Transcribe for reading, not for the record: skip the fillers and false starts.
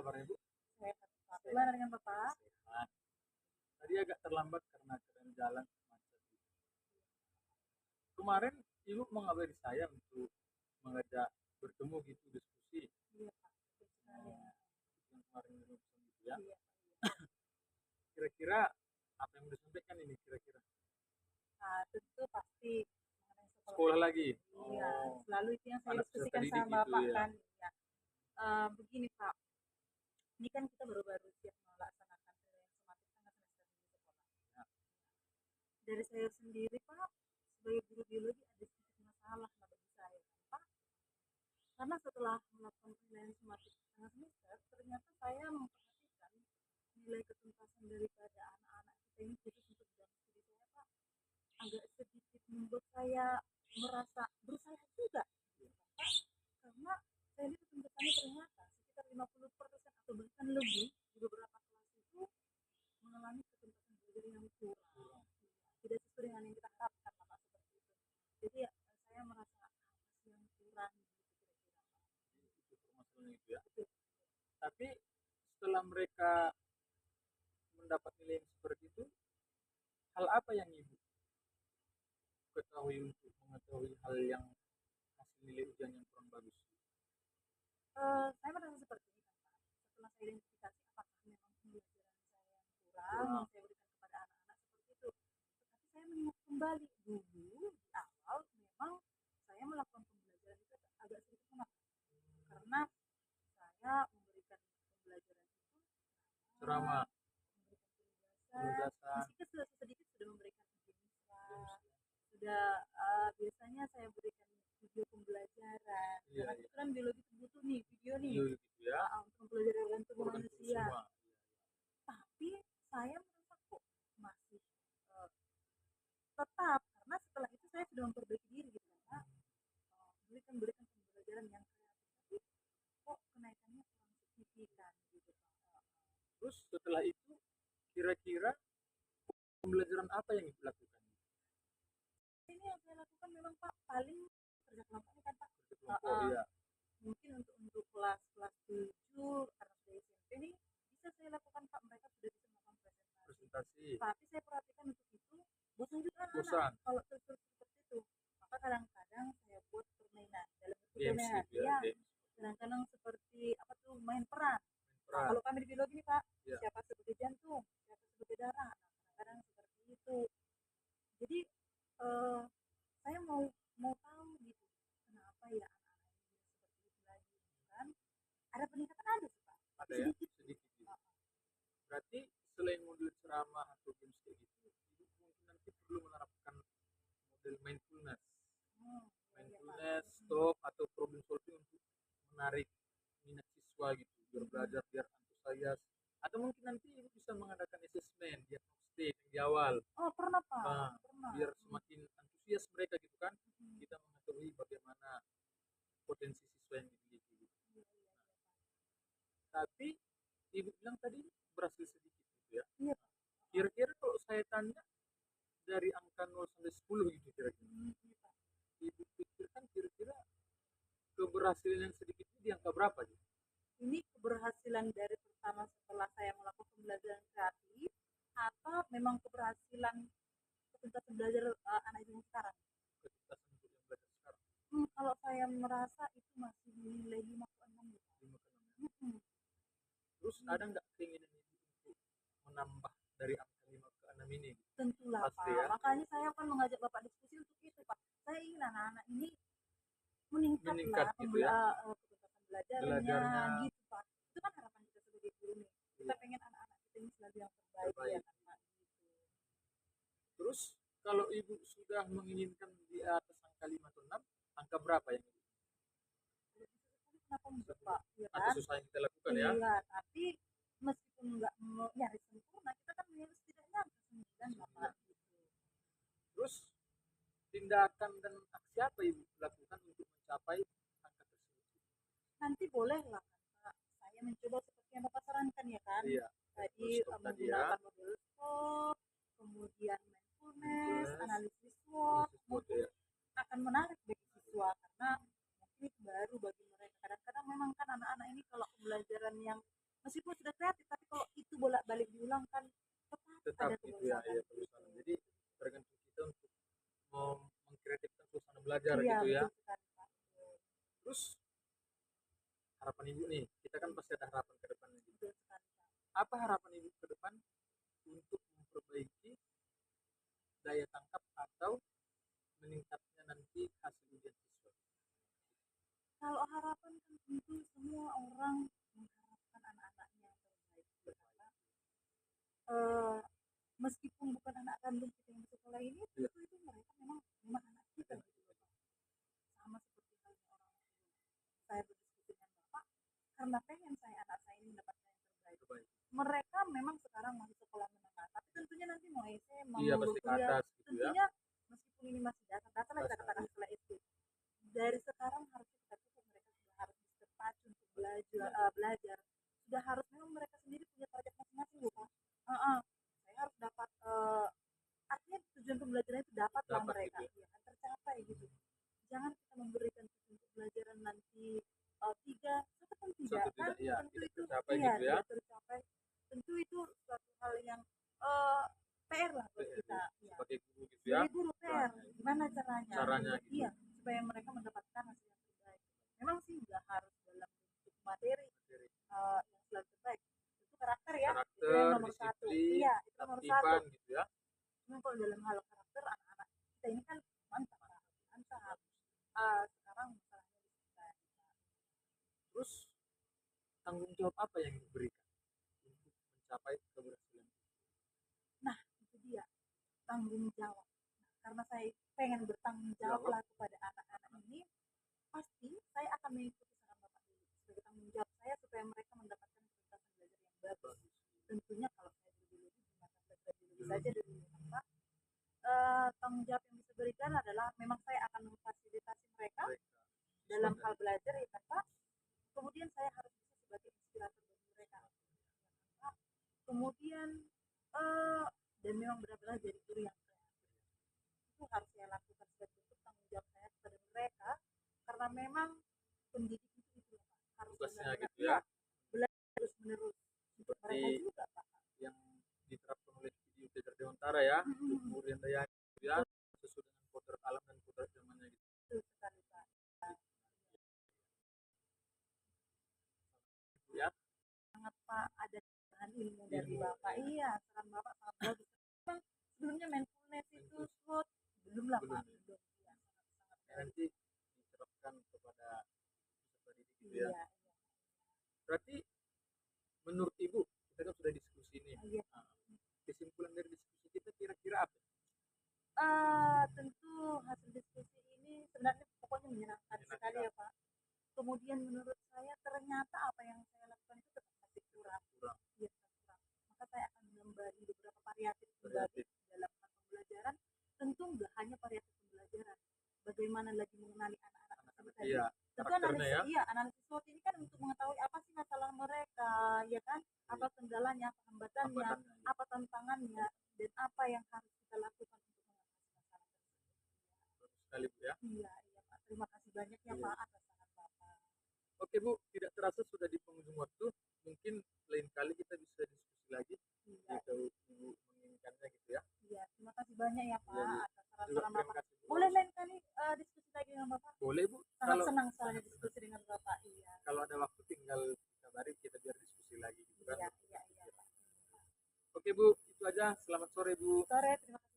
kabarnya Bu? Sehat, Pak. Gimana dengan Bapak? Sehat. Tadi agak terlambat karena keadaan jalan macet. Kemarin Ibu mengabari saya untuk mengajak bertemu gitu diskusi. Iya, Pak. Betul sekali. Yang kemarin gitu ya. Iya, Kira-kira apa yang mau disampaikan ini kira-kira? Nah, tentu pasti mengenai Sekolah lagi? Iya, selalu itu yang saya Anak peserta diskusikan didik sama gitu Bapak ya. kan. Ya. Begini Pak, ini kan kita baru-baru siap melaksanakan penilaian sematik tengah semester ini sekolah. Ya. Dari saya sendiri Pak, sebagai guru biologi ada sedikit masalah lah bagi saya kan Pak. Karena setelah melakukan penilaian sematik tengah semester, ternyata saya memperhatikan nilai ketuntasan daripada anak-anak kita ini khusus untuk bidang studi saya Pak, agak sedikit membuat saya merasa berusaha juga Pak, karena saya lihat ketuntasannya ternyata sekitar 50% atau bahkan lebih di beberapa kelas itu mengalami ketuntasan belajar yang kurang, tidak sesuai dengan yang kita harapkan Pak seperti itu. Jadi saya merasa masih yang kurang gitu kira-kira Pak. Itu permasalahan itu ya. Tapi setelah mereka mendapat nilai yang seperti itu, hal apa yang Ibu ketahui untuk mengetahui hal yang hasil nilai ujian yang kurang bagus? Saya merasa seperti ini kan Pak. Setelah saya identifikasi apakah memang pembelajaran saya yang kurang yang saya berikan kepada anak-anak seperti itu. Tetapi saya mengingat kembali dulu di awal memang saya melakukan pembelajaran itu agak sedikit mengapa. Karena saya memberikan pembelajaran itu Ceramah, memberikan penugasan, meskipun sedikit sudah memberikan ujian sudah biasanya saya berikan video pembelajaran karena kebetulan biologi itu butuh nih video nih untuk mempelajari tubuh manusia. Tapi saya merasa kok masih tetap karena setelah itu saya sudah memperbaiki diri gitu karena berikan pembelajaran yang kreatif tapi kok kenaikannya kurang signifikan gitu Pak. Terus setelah itu kira-kira pembelajaran apa yang Ibu lakukan? Ini yang saya lakukan memang Pak paling kerja kelompok ini kan Pak. Iya. Mungkin untuk kelas 7 karena sudah SMP ini bisa saya lakukan Pak, mereka sudah bisa melakukan presentasi. Tapi saya perhatikan untuk itu bosan juga anak kalau terus seperti itu. Maka kadang-kadang saya buat permainan dalam bentuk permainan. Iya. Kadang-kadang seperti apa tuh main peran. Nah, kalau kami di biologi ini Pak, siapa sebagai jantung, siapa sebagai darah. Nah, kadang-kadang seperti itu. Jadi saya mau tahu gitu kenapa ya anak-anak ini seperti itu lagi kan ada peningkatan ada sih Pak ada ya sedikit gitu. Berarti selain model ceramah atau games kayak gitu Ibu mungkin nanti perlu menerapkan model mindfulness stop atau problem solving untuk menarik minat siswa gitu biar belajar biar antusias atau mungkin nanti Ibu bisa mengadakan assessment diagnostik di awal pernah Pak pernah biar semakin antusias mereka gitu kan kita mengetahui bagaimana potensi siswa yang dimiliki gitu. Tapi Ibu bilang tadi berhasil sedikit gitu ya. Iya. Kira-kira kalau saya tanya dari angka 0 sampai 10 gitu kira-kira. Ibu pikirkan kira-kira keberhasilan yang sedikit itu di angka berapa gitu? Ini keberhasilan dari pertama setelah saya melakukan pembelajaran kreatif atau memang keberhasilan ketuntasan belajar anak itu sekarang? Ketuntasan untuk yang belajar sekarang. Kalau saya merasa itu masih nilai 5,6 gitu. 5,6. Terus ada nggak keinginan Ibu untuk menambah dari angka 5 ke 6 ini? Tentulah pasti, Pak. Ya? Makanya saya akan mengajak Bapak diskusi untuk itu Pak. Saya ingin anak-anak ini meningkat lah gitu ya? ketuntasan belajarnya gitu Pak. Itu kan harapan kita sebagai guru nih. Kita pengen anak-anak kita ini selalu yang terbaik. Ya kan Pak. Gitu. Terus kalau Ibu sudah menginginkan di atas angka 5 atau 6, angka berapa yang Ibu? Kenapa enggak Pak? Ya kan? Atau susah yang kita lakukan ya? Iya, tapi meskipun enggak nyaris sempurna, kita kan setidaknya angka 9 lah Pak. Gitu. Terus tindakan dan aksi apa Ibu lakukan untuk mencapai angka tersebut? Nanti boleh lah kan Pak. Saya mencoba seperti yang Bapak sarankan ya kan? Iya. Tadi menggunakan model stop, kemudian mindfulness, analisis SWOT, mungkin akan menarik bagi siswa karena mungkin baru bagi mereka. Kadang-kadang memang kan anak-anak ini kalau pembelajaran yang meskipun sudah kreatif tapi kalau itu bolak-balik diulang kan Tetap ada gitu ya, kebosanan perlu gitu. sana. Jadi tergantung kita untuk mengkreatifkan suasana belajar Iya, gitu ya. betul sekali, Pak. Terus harapan ibu nih, kita kan pasti ada harapan ke depan gitu. Betul sekali, Pak. Apa harapan ibu ke depan untuk memperbaiki daya tangkap atau meningkatnya nanti hasil ujian siswa? Kalau harapan kan tentu semua orang mengharapkan anak-anaknya yang terbaik, ya kan, Pak? Eh, meskipun bukan anak kandung kita yang di sekolah ini, Iya. tentu itu mereka memang anak kita gitu loh, Pak. Sama seperti halnya orang tua. Saya berdiskusi dengan Bapak karena pengen anak saya ini mendapatkan yang terbaik. Terbaik. Mereka memang sekarang masih sekolah menengah, tapi tentunya nanti mau SMA, Iya, mau pasti ke kuliah, atas gitu ya. tentunya meskipun ini masih data lah kita Dasar, katakan iya. setelah SD. Dari sekarang harus kita tutup mereka sudah harus terpacu untuk belajar. Sudah harus memang mereka sendiri punya target masing-masing loh, Pak. Saya harus dapat artinya tujuan pembelajaran itu dapatlah Dapat mereka, gitu ya. ya kan, tercapai gitu. Jangan kita memberikan tujuan pembelajaran nanti tiga, satu pun tidak Satu kan, tidak, iya, tentu tidak itu tercapai iya gitu ya. tidak tercapai. Tentu itu suatu hal yang PR lah buat kita, ya. Sebagai guru gitu ya. Sebagai guru PR, gimana caranya? Caranya gitu. Iya, supaya mereka mendapatkan hasil yang terbaik. Memang sih nggak harus dalam bentuk materi yang selalu terbaik. Itu karakter ya, itu Karakter, yang nomor satu. disiplin, Iya, itu nomor satu. ketertiban gitu ya. Cuma kalau dalam hal karakter anak-anak kita ini kan mantap, mantap. Sekarang masalahnya di kita. Terus tanggung jawab apa yang diberikan untuk mencapai keberhasilan? Nah, itu dia tanggung jawab. Nah, karena saya pengen bertanggung jawab lah kepada anak-anak ini, pasti saya akan mengikuti saran Bapak dulu sebagai tanggung jawab saya supaya mereka mendapatkan kualitas belajar yang bagus. Tentunya kalau saya biologi di mata pelajaran biologi saja dulu kan, Pak. Tanggung jawab yang bisa berikan adalah memang saya akan memfasilitasi mereka dalam hal belajar ya kan, Pak. Kemudian saya harus bisa sebagai inspirator bagi mereka, ya kan, Pak. Kemudian dan memang benar-benar jadi guru yang kreatif. Itu harus saya lakukan sebagai bentuk tanggung jawab saya kepada mereka karena memang pendidik itu Pak, harus Tugasnya benar-benar gitu ya. belajar terus menerus untuk Seperti mereka juga, Pak. yang diterapkan oleh video Belajar Dewantara ya, untuk guru yang daya gitu ya, sesuai dengan kodrat alam dan kodrat zamannya gitu. Betul sekali, Pak. Ya. Sangat, Pak, ada bahan ilmu dari Bapak. Iya, saran Bapak sangat bagus. Memang sebelumnya mindfulness itu SWOT belum lah, Pak. Belum. Iya, sangat Nanti diterapkan kepada peserta didik gitu ya. Iya. Berarti menurut Ibu, kita kan sudah diskusi nih. Iya. Kesimpulan dari diskusi kita kira-kira apa? Tentu hasil diskusi ini sebenarnya pokoknya menyenangkan sekali ya, Pak. Kemudian menurut saya ternyata apa yang saya lakukan itu tetap masih kurang. Iya, kurang. Maka saya akan menambah beberapa variatif kembali dalam hal pembelajaran. Tentu nggak hanya variatif pembelajaran. Bagaimana lagi mengenali anak-anak tersebut tadi. Iya, Tentu karakternya ya. Iya, analisis SWOT ini kan untuk mengetahui apa sih masalah mereka, ya kan? Apa kendalanya, apa hambatannya, apa tantangannya, dan apa yang harus kita lakukan untuk mengatasi masalah tersebut. Bagus sekali Bu ya. Iya, Pak. Terima kasih banyak ya, Pak, atas saran Bapak. Oke Bu, tidak terasa sudah di penghujung waktu. Mungkin lain kali kita bisa diskusi lagi. Iya. Jika Ibu menginginkannya gitu ya. Iya, terima kasih banyak ya, Pak, atas saran-saran Terima Bapak. kasih, Bu. Boleh lain kali diskusi lagi dengan Bapak? Boleh Bu. Sangat senang soalnya diskusi dengan Bapak. Iya. Kalau ada waktu tinggal kabari kita biar diskusi lagi gitu kan. Iya, Pak. Oke Bu, itu aja. Selamat sore Bu. Sore, terima kasih.